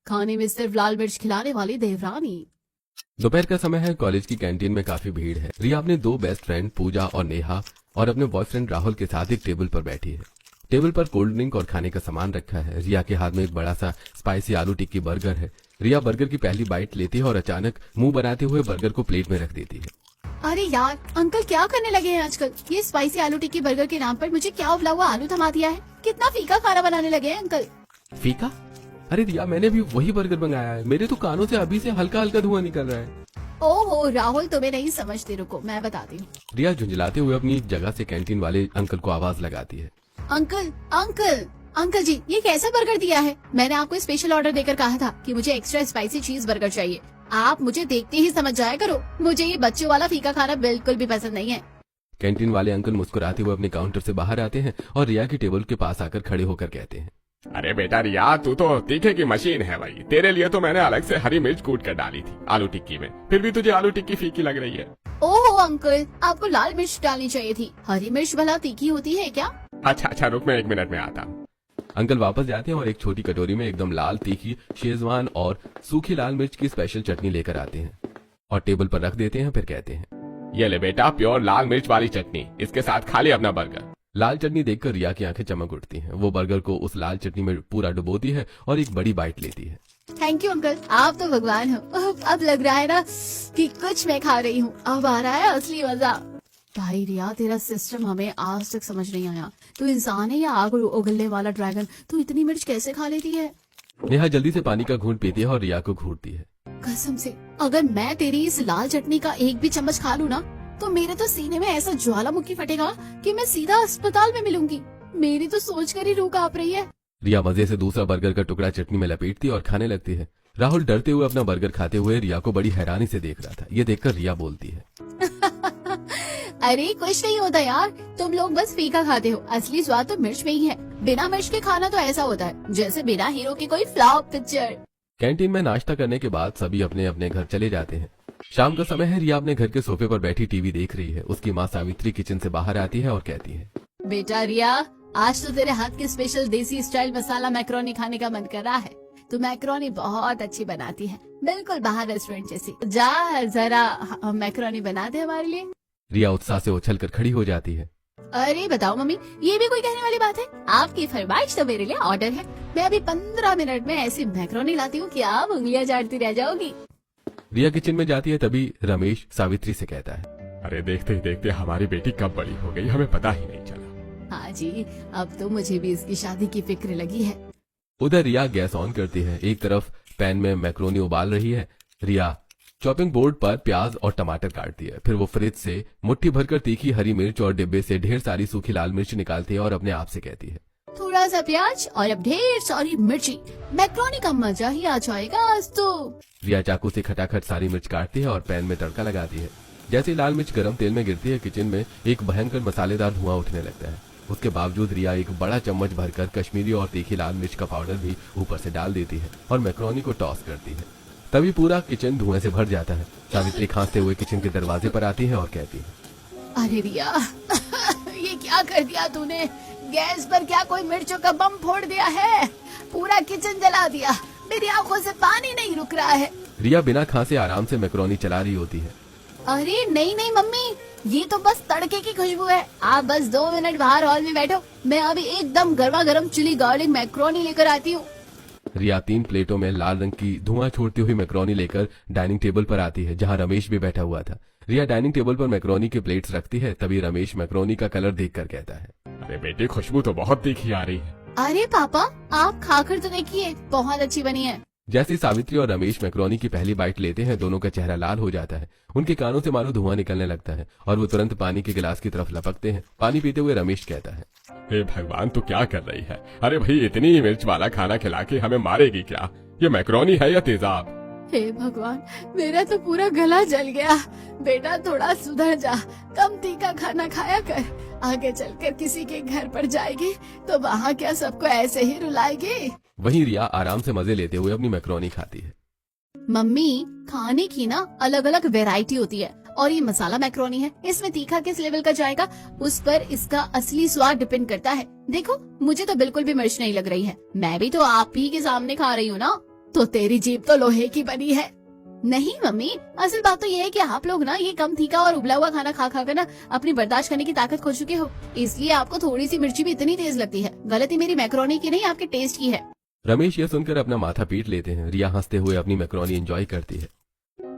खाने में सिर्फ लाल मिर्च खिलाने वाली देवरानी। दोपहर का समय है। कॉलेज की कैंटीन में काफी भीड़ है। रिया अपने दो बेस्ट फ्रेंड पूजा और नेहा और अपने बॉयफ्रेंड राहुल के साथ एक टेबल पर बैठी है। टेबल पर कोल्ड ड्रिंक और खाने का सामान रखा है। रिया के हाथ में एक बड़ा सा स्पाइसी आलू टिक्की बर्गर है। रिया बर्गर की पहली बाइट लेती है और अचानक मुंह बनाते हुए बर्गर को प्लेट में रख देती है। अरे यार, अंकल क्या करने लगे हैं आजकल? ये स्पाइसी आलू टिक्की बर्गर के नाम पर मुझे क्या उबला हुआ आलू थमा दिया है। कितना फीका खाना बनाने लगे हैं अंकल। फीका? अरे रिया, मैंने भी वही बर्गर मंगाया है। मेरे तो कानों से अभी से हल्का हल्का धुआं निकल रहा है। ओहो राहुल, तुम्हें नहीं समझते, रुको मैं बताती हूँ। रिया झुंझलाते हुए अपनी जगह से कैंटीन वाले अंकल को आवाज लगाती है। अंकल अंकल अंकल जी, ये कैसा बर्गर दिया है? मैंने आपको स्पेशल ऑर्डर देकर कहा था कि मुझे एक्स्ट्रा स्पाइसी चीज बर्गर चाहिए। आप मुझे देखते ही समझ जाया करो, मुझे ये बच्चों वाला फीका खाना बिल्कुल भी पसंद नहीं है। कैंटीन वाले अंकल मुस्कुराते हुए अपने काउंटर से बाहर आते हैं और रिया की टेबल के पास आकर खड़े होकर कहते हैं, अरे बेटा रिया, तू तो तीखे की मशीन है भाई। तेरे लिए तो मैंने अलग से हरी मिर्च कूट कर डाली थी आलू टिक्की में, फिर भी तुझे आलू टिक्की फीकी लग रही है। ओहो अंकल, आपको लाल मिर्च डालनी चाहिए थी। हरी मिर्च भला तीखी होती है क्या? अच्छा रुक, मैं 1 मिनट में आता हूँ। अंकल वापस जाते हैं और एक छोटी कटोरी में एकदम लाल तीखी शेजवान और सूखी लाल मिर्च की स्पेशल चटनी लेकर आते हैं और टेबल पर रख देते हैं। फिर कहते हैं, ये ले बेटा प्योर लाल मिर्च वाली चटनी, इसके साथ खा ले अपना बर्गर। लाल चटनी देखकर रिया की आंखें चमक उठती हैं। वो बर्गर को उस लाल चटनी में पूरा डुबोती है और एक बड़ी बाइट लेती है। थैंक यू अंकल, आप तो भगवान हो। अब लग रहा है ना कि कुछ मैं खा रही हूँ। अब आ रहा है असली मजा। भाई रिया, तेरा सिस्टम हमें आज तक समझ नहीं आया। तू इंसान है या आग उगलने वाला ड्रैगन? तू इतनी मिर्च कैसे खा लेती है? नेहा जल्दी से पानी का घूंट पीती है और रिया को घूरती है। कसम से, अगर मैं तेरी इस लाल चटनी का एक भी चम्मच खा लूँ ना, तो मेरे तो सीने में ऐसा ज्वालामुखी फटेगा कि मैं सीधा अस्पताल में मिलूंगी। मेरी तो सोचकर ही रूह कांप रही है। रिया मजे से दूसरा बर्गर का टुकड़ा चटनी में लपेटती और खाने लगती है। राहुल डरते हुए अपना बर्गर खाते हुए रिया को बड़ी हैरानी से देख रहा था। ये देखकर रिया बोलती है, अरे कुछ नहीं होता यार, तुम लोग बस फीका खाते हो। असली स्वाद तो मिर्च में ही है। बिना मिर्च के खाना तो ऐसा होता है जैसे बिना हीरो की कोई फ्लॉप पिक्चर। कैंटीन में नाश्ता करने के बाद सभी अपने अपने घर चले जाते हैं। शाम का समय है। रिया अपने घर के सोफे पर बैठी टीवी देख रही है। उसकी माँ सावित्री किचन से बाहर आती है और कहती है, बेटा रिया, आज तो तेरे हाथ के स्पेशल देसी स्टाइल मसाला मैक्रोनी खाने का मन कर रहा है। तू मैक्रोनी बहुत अच्छी बनाती है, बिल्कुल बाहर रेस्टोरेंट जैसी। जा जरा मैक्रोनी बना दे हमारे लिए। रिया उत्साह से उछलकर खड़ी हो जाती है। अरे बताओ मम्मी, ये भी कोई कहने वाली बात है? आपकी फरमाइश तो मेरे लिए ऑर्डर है। मैं अभी 15 मिनट में ऐसी मैक्रोनी लाती हूँ कि आप उंगलियां चाटती रह जाओगी। रिया किचन में जाती है। तभी रमेश सावित्री से कहता है, अरे देखते ही देखते हमारी बेटी कब बड़ी हो गई, हमें पता ही नहीं चला। हाँ जी, अब तो मुझे भी इसकी शादी की फिक्र लगी है। उधर रिया गैस ऑन करती है। एक तरफ पैन में मैक्रोनी उबाल रही है। रिया चॉपिंग बोर्ड पर प्याज और टमाटर काटती है। फिर वो फ्रिज से मुट्ठी भरकर तीखी हरी मिर्च और डिब्बे से ढेर सारी सूखी लाल मिर्च निकालती है और अपने आप से कहती है, थोड़ा सा प्याज और अब ढेर सारी मिर्ची, मैक्रोनी का मजा ही आ जाएगा आज तो। रिया चाकू से खटाखट सारी मिर्च काटती है और पैन में तड़का लगाती है। जैसे लाल मिर्च गर्म तेल में गिरती है, किचन में एक भयंकर मसालेदार धुआं उठने लगता है। उसके बावजूद रिया एक बड़ा चम्मच भरकर कश्मीरी और तीखी लाल मिर्च का पाउडर भी ऊपर से डाल देती है और मैक्रोनी को टॉस करती है। तभी पूरा किचन धुएं से भर जाता है। सावित्री खांसते हुए किचन के दरवाजे पर आती है और कहती है, अरे रिया ये क्या कर दिया तूने? गैस पर क्या कोई मिर्चों का बम फोड़ दिया है? पूरा किचन जला दिया। मेरी आंखों से पानी नहीं रुक रहा है। रिया बिना खांसे आराम से मैक्रोनी चला रही होती है। अरे नहीं नहीं मम्मी, ये तो बस तड़के की खुशबू है। आप बस 2 मिनट बाहर हॉल में बैठो, मैं अभी एकदम गर्मा गर्म चिली गार्लिक मैक्रोनी लेकर आती हूँ। रिया 3 प्लेटों में लाल रंग की धुआं छोड़ती हुई मैक्रोनी लेकर डाइनिंग टेबल पर आती है, जहां रमेश भी बैठा हुआ था। रिया डाइनिंग टेबल पर मैक्रोनी के प्लेट्स रखती है। तभी रमेश मैक्रोनी का कलर देखकर कहता है, अरे बेटे, खुशबू तो बहुत तीखी आ रही है। अरे पापा, आप खाकर तो देखिए, बहुत अच्छी बनी है। जैसे सावित्री और रमेश मैक्रोनी की पहली बाइट लेते हैं, दोनों का चेहरा लाल हो जाता है। उनके कानों से मानो धुआं निकलने लगता है और वो तुरंत पानी के गिलास की तरफ लपकते हैं। पानी पीते हुए रमेश कहता है, हे भगवान, तू क्या कर रही है? अरे भाई, इतनी मिर्च वाला खाना खिला के हमें मारेगी क्या? ये मैक्रोनी है या तेजाब? हे भगवान, मेरा तो पूरा गला जल गया। बेटा थोड़ा सुधर जा, कम तीखा खाना खाया कर। आगे चलकर किसी के घर पर जाएगी तो वहाँ क्या सबको ऐसे ही रुलाएगी? वहीं रिया आराम से मजे लेते हुए अपनी मैक्रोनी खाती है। मम्मी, खाने की ना अलग अलग वैरायटी होती है और ये मसाला मैक्रोनी है, इसमें तीखा किस लेवल का जाएगा उस पर इसका असली स्वाद डिपेंड करता है। देखो, मुझे तो बिल्कुल भी मिर्च नहीं लग रही है। मैं भी तो आप ही के सामने खा रही हूँ ना। तो तेरी जीभ तो लोहे की बनी है। नहीं मम्मी, असल बात तो ये है कि आप लोग ना ये कम तीखा और उबला हुआ खाना खा खा कर ना अपनी बर्दाश्त करने की ताकत खो चुके हो, इसलिए आपको थोड़ी सी मिर्ची भी इतनी तेज लगती है। गलती मेरी मैक्रोनी की नहीं, आपके टेस्ट की है। रमेश यह सुनकर अपना माथा पीट लेते हैं। रिया हंसते हुए अपनी मैक्रोनी एंजॉय करती है।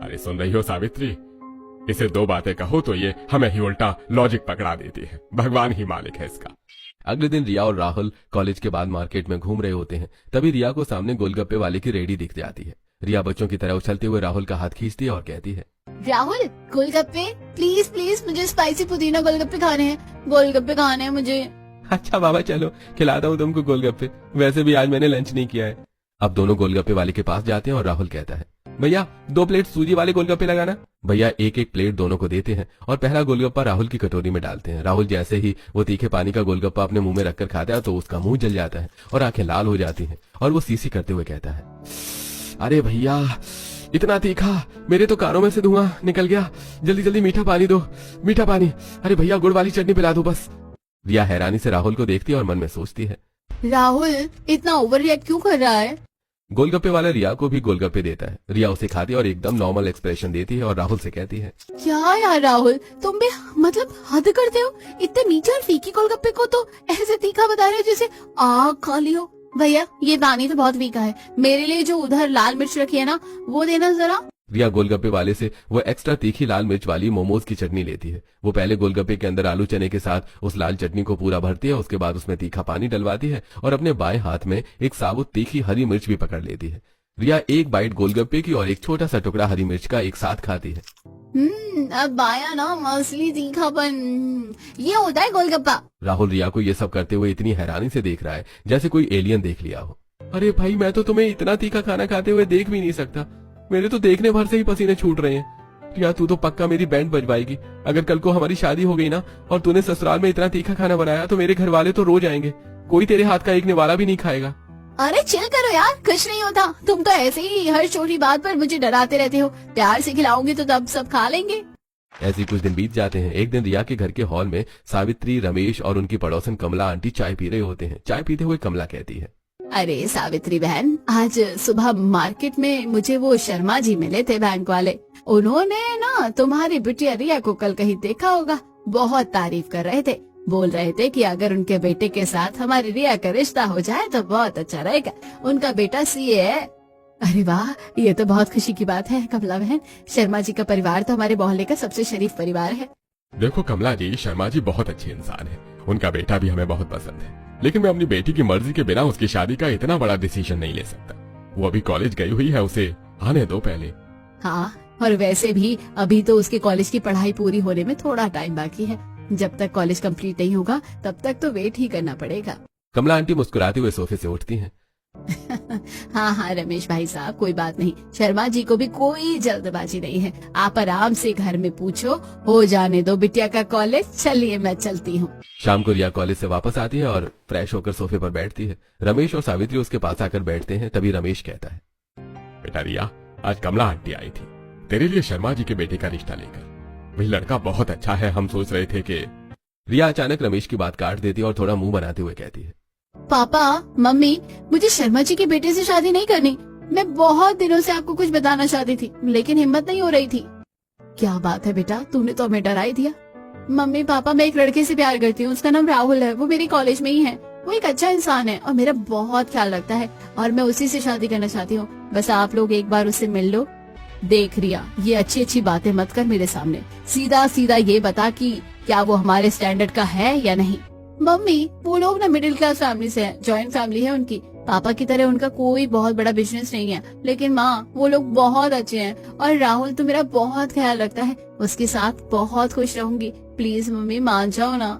अरे सुन रही हो सावित्री, इसे दो बातें कहो तो ये हमें ही उल्टा लॉजिक पकड़ा देती है। भगवान ही मालिक है इसका। अगले दिन रिया और राहुल कॉलेज के बाद मार्केट में घूम रहे होते हैं। तभी रिया को सामने गोलगप्पे वाले की रेडी दिख जाती है। रिया बच्चों की तरह उछलते हुए राहुल का हाथ खींचती है और कहती है, राहुल गोलगप्पे प्लीज प्लीज, मुझे स्पाइसी पुदीना गोलगप्पे खाने हैं, गोलगप्पे खाने हैं मुझे। अच्छा बाबा चलो खिलाता हूँ तुमको गोलगप्पे, वैसे भी आज मैंने लंच नहीं किया है। अब दोनों गोलगप्पे वाले के पास जाते हैं और राहुल कहता है, भैया 2 प्लेट सूजी वाले गोलगप्पे लगाना। भैया एक एक प्लेट दोनों को देते हैं और पहला गोलगप्पा राहुल की कटोरी में डालते हैं। राहुल जैसे ही वो तीखे पानी का गोलगप्पा अपने मुंह में रखकर खाता है तो उसका मुंह जल जाता है और आंखें लाल हो जाती हैं और वो सीसी करते हुए कहता है, अरे भैया इतना तीखा, मेरे तो कानों में से धुआं निकल गया, जल्दी जल्दी मीठा पानी दो, मीठा पानी। अरे भैया गुड़ वाली चटनी पिला दो बस। रिया हैरानी से राहुल को देखती है और मन में सोचती है, राहुल इतना ओवर रिएक्ट क्यों कर रहा है? गोलगप्पे वाला रिया को भी गोलगप्पे देता है। रिया उसे खाती है और एकदम नॉर्मल एक्सप्रेशन देती है और राहुल से कहती है, क्या यार राहुल, तुम भी मतलब हद करते हो। इतने मीठे और फीके गोलगप्पे को तो ऐसे तीखा बता रहे हो जैसे आग खा लियो। भैया ये पानी तो बहुत फीका है, मेरे लिए जो उधर लाल मिर्च रखी है ना वो देना जरा। रिया गोलगप्पे वाले से वो एक्स्ट्रा तीखी लाल मिर्च वाली मोमोज की चटनी लेती है। वो पहले गोलगप्पे के अंदर आलू चने के साथ उस लाल चटनी को पूरा भरती है, उसके बाद उसमें तीखा पानी डलवाती है और अपने बाएं हाथ में एक साबुत तीखी हरी मिर्च भी पकड़ लेती है। रिया एक बाइट गोलगप्पे की और एक छोटा सा टुकड़ा हरी मिर्च का एक साथ खाती है। अब आया ना असली तीखापन, ये होता है गोलगप्पा। राहुल रिया को ये सब करते हुए इतनी हैरानी से देख रहा है जैसे कोई एलियन देख लिया हो। अरे भाई मैं तो तुम्हें इतना तीखा खाना खाते हुए देख भी नहीं सकता, मेरे तो देखने भर से ही पसीने छूट रहे हैं। रिया तू तो पक्का मेरी बैंड बजवाएगी। अगर कल को हमारी शादी हो गई ना और तूने ससुराल में इतना तीखा खाना बनाया तो मेरे घर वाले तो रो जाएंगे, कोई तेरे हाथ का एक निवाला भी नहीं खाएगा। अरे चिल करो यार, कुछ नहीं होता। तुम तो ऐसे ही हर छोटी बात पर मुझे डराते रहते हो। प्यार से खिलाऊंगी तो तब सब खा लेंगे। ऐसे कुछ दिन बीत जाते हैं। एक दिन रिया के घर के हॉल में सावित्री, रमेश और उनकी पड़ोसन कमला आंटी चाय पी रहे होते हैं। चाय पीते हुए कमला कहती है, अरे सावित्री बहन, आज सुबह मार्केट में मुझे वो शर्मा जी मिले थे बैंक वाले। उन्होंने ना तुम्हारी बिटिया रिया को कल कहीं देखा होगा, बहुत तारीफ कर रहे थे। बोल रहे थे कि अगर उनके बेटे के साथ हमारी रिया का रिश्ता हो जाए तो बहुत अच्छा रहेगा। उनका बेटा सीए है। अरे वाह, ये तो बहुत खुशी की बात है कमला बहन। शर्मा जी का परिवार तो हमारे मोहल्ले का सबसे शरीफ परिवार है। देखो कमला जी, शर्मा जी बहुत अच्छे इंसान है, उनका बेटा भी हमें बहुत पसंद है, लेकिन मैं अपनी बेटी की मर्जी के बिना उसकी शादी का इतना बड़ा डिसीजन नहीं ले सकता। वो अभी कॉलेज गई हुई है, उसे आने दो पहले। हाँ, और वैसे भी अभी तो उसके कॉलेज की पढ़ाई पूरी होने में थोड़ा टाइम बाकी है। जब तक कॉलेज कंप्लीट नहीं होगा तब तक तो वेट ही करना पड़ेगा। कमला आंटी मुस्कुराते हुए सोफे से उठती हैं। हाँ हाँ रमेश भाई साहब, कोई बात नहीं। शर्मा जी को भी कोई जल्दबाजी नहीं है। आप आराम से घर में पूछो, हो जाने दो बिटिया का कॉलेज। चलिए मैं चलती हूँ। शाम को रिया कॉलेज से वापस आती है और फ्रेश होकर सोफे पर बैठती है। रमेश और सावित्री उसके पास आकर बैठते हैं। तभी रमेश कहता है, बेटा रिया, आज कमला आंटी आई थी तेरे लिए शर्मा जी के बेटे का रिश्ता लेकर। वही लड़का बहुत अच्छा है, हम सोच रहे थे कि। रिया अचानक रमेश की बात काट देती है और थोड़ा मुंह बनाते हुए कहती है, पापा मम्मी, मुझे शर्मा जी के बेटे से शादी नहीं करनी। मैं बहुत दिनों से आपको कुछ बताना चाहती थी लेकिन हिम्मत नहीं हो रही थी। क्या बात है बेटा, तूने तो हमें डरा ही दिया। मम्मी पापा, मैं एक लड़के से प्यार करती हूँ, उसका नाम राहुल है। वो मेरी कॉलेज में ही है। वो एक अच्छा इंसान है और मेरा बहुत ख्याल रखता है और मैं उसी से शादी करना चाहती हूँ। बस आप लोग एक बार उससे मिल लो। देख रिया, ये अच्छी अच्छी बातें मत कर मेरे सामने, सीधा सीधा ये बता कि क्या वो हमारे स्टैंडर्ड का है या नहीं। मम्मी, वो लोग ना मिडिल क्लास फैमिली से हैं, जॉइंट फैमिली है उनकी। पापा की तरह उनका कोई बहुत बड़ा बिजनेस नहीं है, लेकिन माँ वो लोग बहुत अच्छे हैं और राहुल तो मेरा बहुत ख्याल रखता है। उसके साथ बहुत खुश रहूंगी। प्लीज मम्मी मान जाओ ना।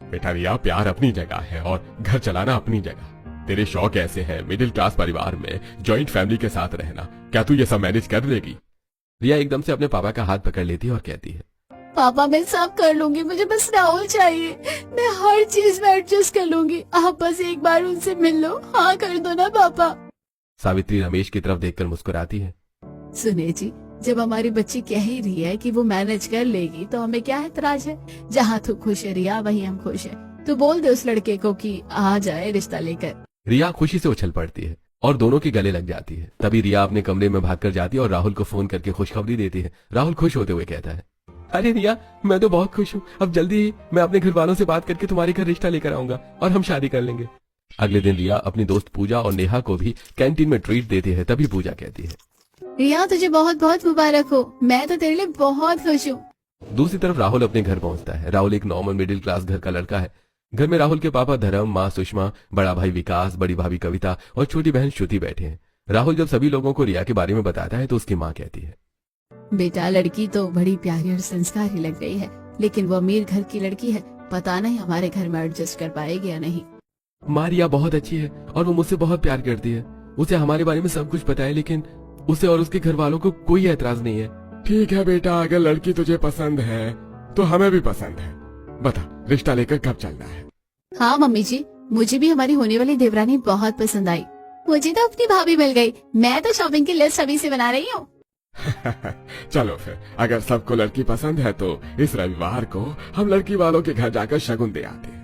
बेटा रिया, प्यार अपनी जगह है और घर चलाना अपनी जगह। तेरे शौक ऐसे हैं, मिडिल क्लास परिवार में जॉइंट फैमिली के साथ रहना। क्या तू ये सब मैनेज कर लेगी? रिया एकदम से अपने पापा का हाथ पकड़ लेती है और कहती है, पापा मैं सब कर लूंगी, मुझे बस राहुल चाहिए। मैं हर चीज में एडजस्ट कर लूंगी। आप बस एक बार उनसे मिल लो। हाँ कर दो ना पापा। सावित्री रमेश की तरफ देखकर मुस्कुराती है। सुने जी, जब हमारी बच्ची कह ही रही है कि वो मैनेज कर लेगी तो हमें क्या एतराज है। जहाँ तू खुश है रिया, वहीं हम खुश है। तू बोल दे उस लड़के को कि आ जाए रिश्ता लेकर। रिया खुशी से उछल पड़ती है। और दोनों के गले लग जाती है। तभी रिया अपने कमरे में भागकर जाती है और राहुल को फोन करके खुशखबरी देती है। राहुल खुश होते हुए कहता है, अरे रिया, मैं तो बहुत खुश हूँ। अब जल्दी ही मैं अपने घर वालों से बात करके तुम्हारे घर रिश्ता लेकर आऊंगा और हम शादी कर लेंगे। अगले दिन रिया अपनी दोस्त पूजा और नेहा को भी कैंटीन में ट्रीट देती है। तभी पूजा कहती है, रिया तुझे बहुत बहुत मुबारक हो, मैं तो तेरे लिए बहुत खुश हूँ। दूसरी तरफ राहुल अपने घर पहुंचता है। राहुल एक नॉर्मल मिडिल क्लास घर का लड़का है। घर में राहुल के पापा धर्म, माँ सुषमा, बड़ा भाई विकास, बड़ी भाभी कविता और छोटी बहन श्रुति बैठे हैं। राहुल जब सभी लोगों को रिया के बारे में बताता है तो उसकी माँ कहती है, बेटा लड़की तो बड़ी प्यारी और संस्कारी लग रही है, लेकिन वो अमीर घर की लड़की है, पता नहीं हमारे घर में एडजस्ट कर पाएगी या नहीं। माँ रिया बहुत अच्छी है और वो मुझसे बहुत प्यार करती है। उसे हमारे बारे में सब कुछ पता है, लेकिन उसे और उसके घर वालों को कोई एतराज नहीं है। ठीक है बेटा, अगर लड़की तुझे पसंद है तो हमें भी पसंद है। बता, रिश्ता लेकर कब चलना है? हाँ मम्मी जी, मुझे भी हमारी होने वाली देवरानी बहुत पसंद आई। मुझे तो अपनी भाभी मिल गई। मैं तो शॉपिंग की लिस्ट अभी से बना रही हूँ। चलो फिर, अगर सबको लड़की पसंद है तो इस रविवार को हम लड़की वालों के घर जाकर शगुन दे आते हैं।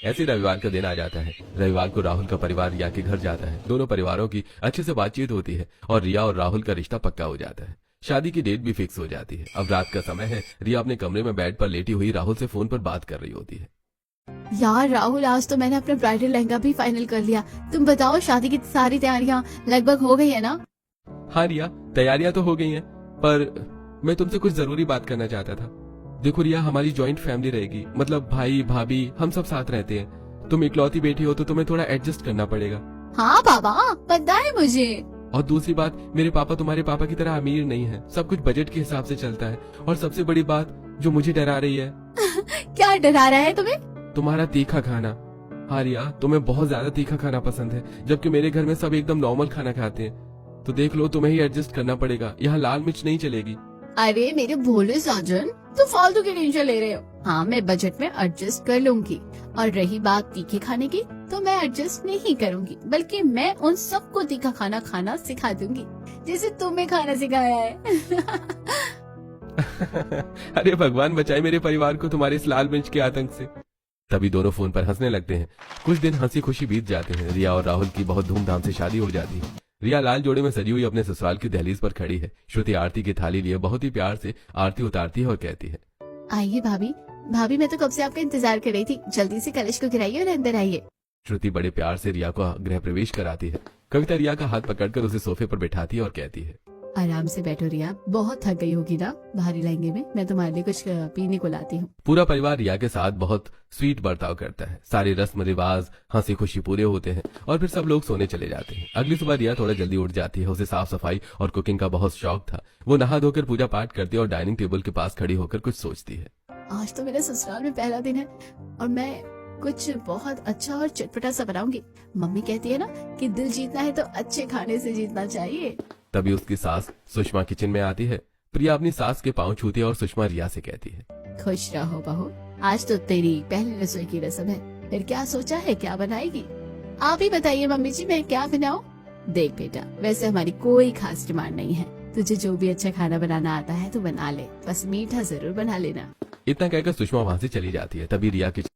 ऐसे रविवार का दिन आ जाता है। रविवार को राहुल का परिवार रिया के घर जाता है। दोनों परिवारों की अच्छे से बातचीत होती है और रिया और राहुल का रिश्ता पक्का हो जाता है। शादी की डेट भी फिक्स हो जाती है। अब रात का समय है। रिया अपने कमरे में बेड पर लेटी हुई राहुल से फोन पर बात कर रही होती है। यार राहुल, आज तो मैंने अपना ब्राइडल लहंगा भी फाइनल कर लिया। तुम बताओ, शादी की सारी तैयारियां लगभग हो गई है ना? हाँ रिया, तैयारियां तो हो गई हैं, पर मैं तुमसे कुछ जरूरी बात करना चाहता था। देखो रिया, हमारी जॉइंट फैमिली रहेगी, मतलब भाई भाभी हम सब साथ रहते हैं। तुम इकलौती बेटी हो तो तुम्हें थोड़ा एडजस्ट करना पड़ेगा। हाँ पापा, पता है मुझे। और दूसरी बात, मेरे पापा तुम्हारे पापा की तरह अमीर नहीं है। सब कुछ बजट के हिसाब से चलता है। और सबसे बड़ी बात जो मुझे डरा रही है क्या डरा रहा है तुम्हें? तुम्हारा तीखा खाना। हाँ रिया, तुम्हें बहुत ज्यादा तीखा खाना पसंद है, जबकि मेरे घर में सब एकदम नॉर्मल खाना खाते हैं। तो देख लो, तुम्हें ही एडजस्ट करना पड़ेगा। यहाँ लाल मिर्च नहीं चलेगी। अरे मेरे भोले साजन, तुम फालतू की टेंशन ले रहे हो। हाँ, मैं बजट में एडजस्ट कर लूंगी। और रही बात तीखे खाने की, तो मैं एडजस्ट नहीं करूंगी, बल्कि मैं उन सबको तीखा खाना खाना सिखा दूंगी, जैसे तुम्हें खाना सिखाया है। अरे भगवान बचाए मेरे परिवार को तुम्हारे इस लाल मिर्च के आतंक से। तभी दोनों फोन पर हंसने लगते हैं। कुछ दिन हंसी खुशी बीत जाते हैं। रिया और राहुल की बहुत धूमधाम से शादी हो जाती है। रिया लाल जोड़े में सजी हुई अपने ससुराल की दहलीज पर खड़ी है। श्रुति आरती की थाली लिए बहुत ही प्यार से आरती उतारती है और कहती है, आइए भाभी। भाभी, मैं तो कब से आपका इंतजार कर रही थी। जल्दी से कलश को गिराइए और अंदर आइए। श्रुति बड़े प्यार से रिया को गृह प्रवेश कराती है। कविता रिया का हाथ पकड़कर उसे सोफे पर बैठाती है और कहती है, आराम से बैठो रिया, बहुत थक गई होगी ना भारी लहंगे में। मैं तुम्हारे लिए कुछ पीने को लाती हूँ। पूरा परिवार रिया के साथ बहुत स्वीट बर्ताव करता है। सारे रस्म रिवाज हंसी खुशी पूरे होते हैं और फिर सब लोग सोने चले जाते हैं। अगली सुबह रिया थोड़ा जल्दी उठ जाती है। उसे साफ सफाई और कुकिंग का बहुत शौक था। वो नहा धोकर पूजा पाठ करती है और डाइनिंग टेबल के पास खड़ी होकर कुछ सोचती है। आज तो मेरे ससुराल में पहला दिन है और मैं कुछ बहुत अच्छा और चटपटा सा बनाऊंगी। मम्मी कहती है ना कि दिल जीतना है तो अच्छे खाने से जीतना चाहिए। तभी उसकी सास सुषमा किचन में आती है। प्रिया अपनी सास के पांव छूती है और सुषमा रिया से कहती है, खुश रहो बहू, आज तो तेरी पहली रसोई की रस्म है। फिर क्या सोचा है, क्या बनाएगी? आप ही बताइए मम्मी जी, मैं क्या बनाऊं? देख बेटा, वैसे हमारी कोई खास डिमांड नहीं है। तुझे जो भी अच्छा खाना बनाना आता है तो बना ले, बस मीठा जरूर बना लेना। इतना कहकर सुषमा वहां से चली जाती है। तभी रिया किचन